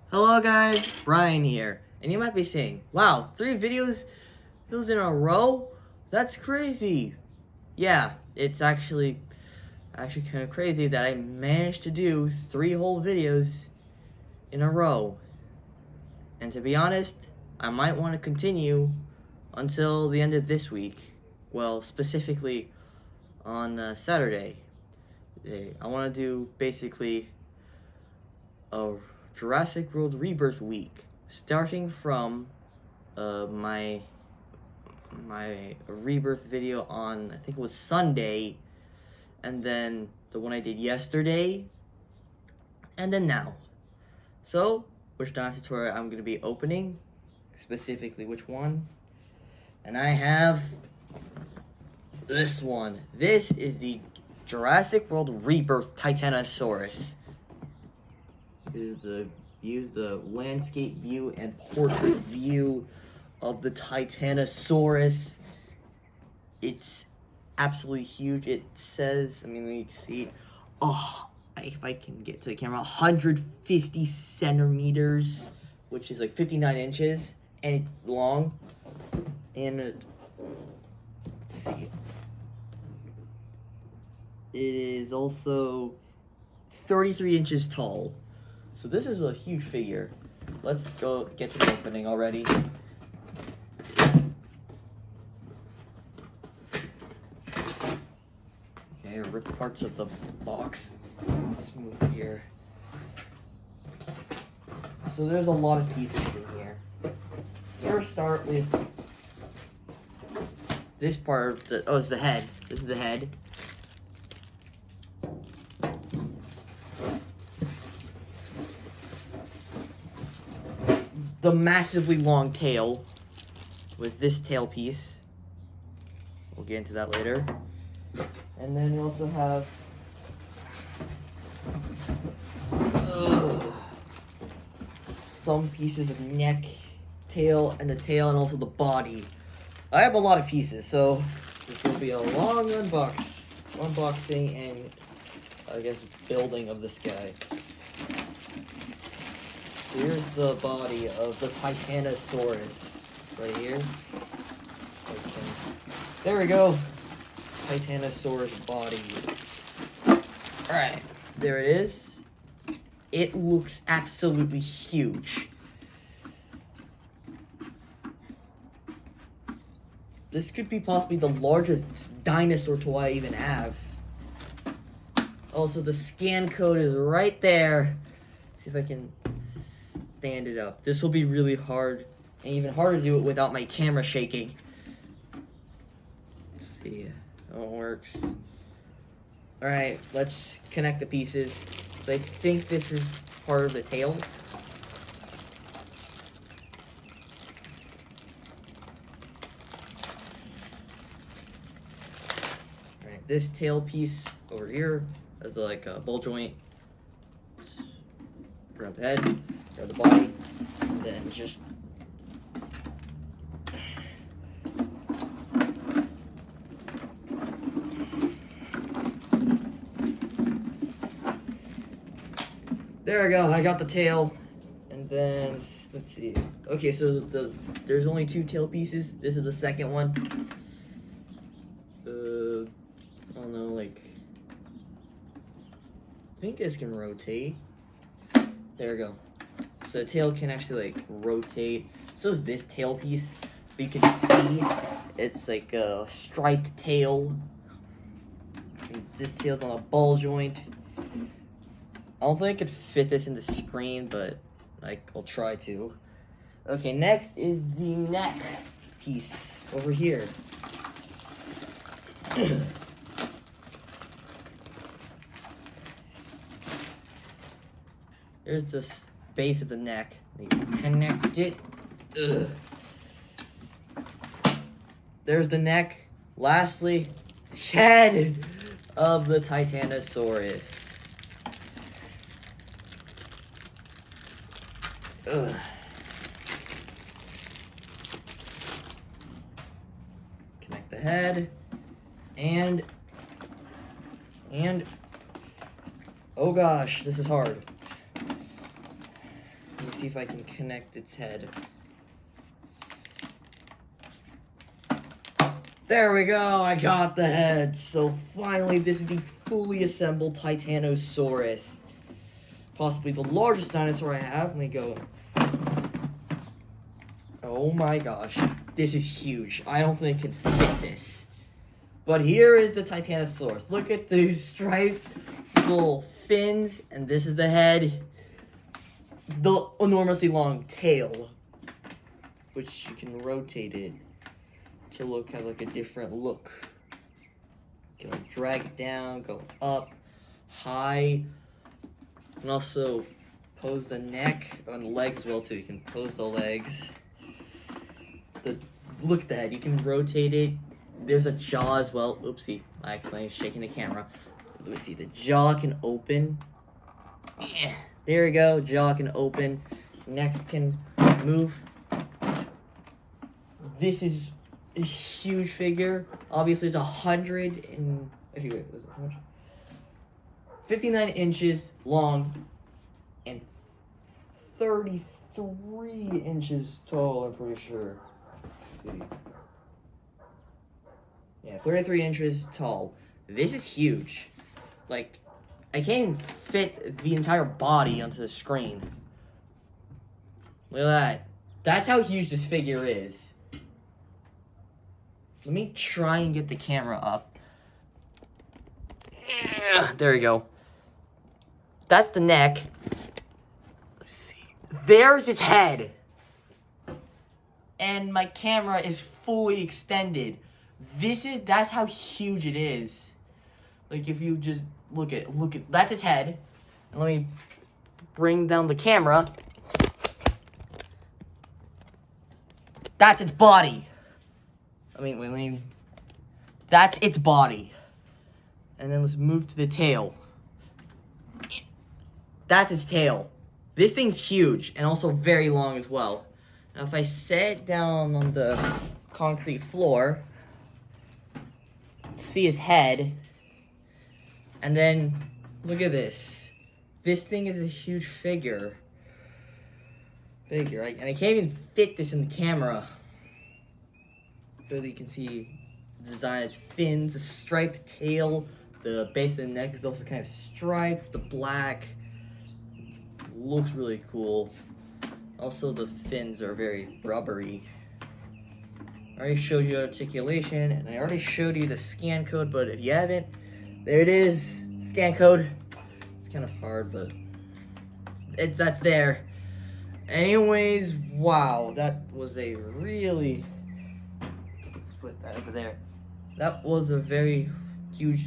Hello guys, Brian here. And you might be saying, wow, 3 videos in a row? That's crazy. Yeah, it's actually kind of crazy that I managed to do 3 whole videos in a row. And to be honest, I might want to continue until the end of this week. Well, specifically on Saturday. I want to do basically a Jurassic World Rebirth week, starting from my Rebirth video on, I think it was Sunday, and then the one I did yesterday, and then now. So, which dinosaur I'm going to be opening, specifically which one, and I have this one. This is the Jurassic World Rebirth Titanosaurus. Here's the landscape view and portrait view of the Titanosaurus. It's absolutely huge. It says, you can see, if I can get to the camera, 150 centimeters, which is like 59 inches, and it's long. And let's see, it is also 33 inches tall. So this is a huge figure. Let's go get to the opening already. Okay, rip parts of the box. Let's move here. So there's a lot of pieces in here. First, start with this part of the, it's the head. This is the head. The massively long tail with this tail piece. We'll get into that later. And then we also have some pieces of neck, tail, and the tail, and also the body. I have a lot of pieces, so this will be a long unboxing and, I guess, building of this guy. Here's the body of the Titanosaurus right here. There we go. Titanosaurus body. Alright, there it is. It looks absolutely huge. This could be possibly the largest dinosaur toy I even have. Also, the scan code is right there. See if I can stand it up. This will be really hard, and even harder to do it without my camera shaking. Let's see how it works. Alright, let's connect the pieces. So I think this is part of the tail. Alright, this tail piece over here is like a ball joint. Grab the head, grab the body, and then just there we go. I got the tail, and then let's see. Okay, so there's only 2 tail pieces. This is the second one. I don't know, like, I think this can rotate. There we go. So the tail can actually, like, rotate. So is this tail piece. But you can see it's like a striped tail. And this tail's on a ball joint. I don't think I could fit this in the screen, but I'll try to. Okay, next is the neck piece over here. There's this base of the neck. Connect it. Ugh. There's the neck. Lastly, head of the Titanosaurus. Ugh. Connect the head. And oh gosh, this is hard. me see if I can connect its head. There we go, I got the head. So finally, this is the fully assembled Titanosaurus. Possibly the largest dinosaur I have. Let me go. Oh my gosh, this is huge. I don't think it can fit this. But here is the Titanosaurus. Look at these stripes, little fins, and this is the head. The enormously long tail, which you can rotate it to have like a different look. You can like drag it down, go up, high, and also pose the neck on the legs as well too. You can pose the legs. Look at that. You can rotate it. There's a jaw as well. Oopsie, I accidentally shaking the camera. Let me see. The jaw can open. Yeah. There we go. Jaw can open. Neck can move. This is a huge figure. Obviously, it's 100 and actually, wait, was it how much? 59 inches long and 33 inches tall. I'm pretty sure. Let's see. Yeah, 33 inches tall. This is huge. Like, I can't even fit the entire body onto the screen. Look at that. That's how huge this figure is. Let me try and get the camera up. Yeah, there we go. That's the neck. Let's see. There's his head. And my camera is fully extended. That's how huge it is. Like if you just look at that's its head. And let me bring down the camera. That's its body. That's its body. And then let's move to the tail. That's its tail. This thing's huge and also very long as well. Now if I sit down on the concrete floor, see his head, and then look at this. This thing is a huge figure. And I can't even fit this in the camera. So that you can see the design of its fins, the striped tail, the base of the neck is also kind of striped, the black. It looks really cool. Also, the fins are very rubbery. I already showed you articulation, and I already showed you the scan code, but if you haven't, there it is, scan code. It's kind of hard, but that's there. Anyways, wow, that was a really, let's put that over there. That was a very huge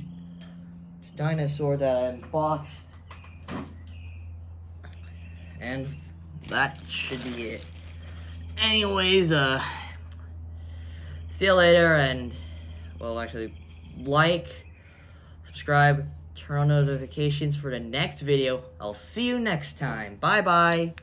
dinosaur that I unboxed. And that should be it. Anyways, see you later, and, well, actually, like, subscribe, turn on notifications for the next video. I'll see you next time. Bye-bye.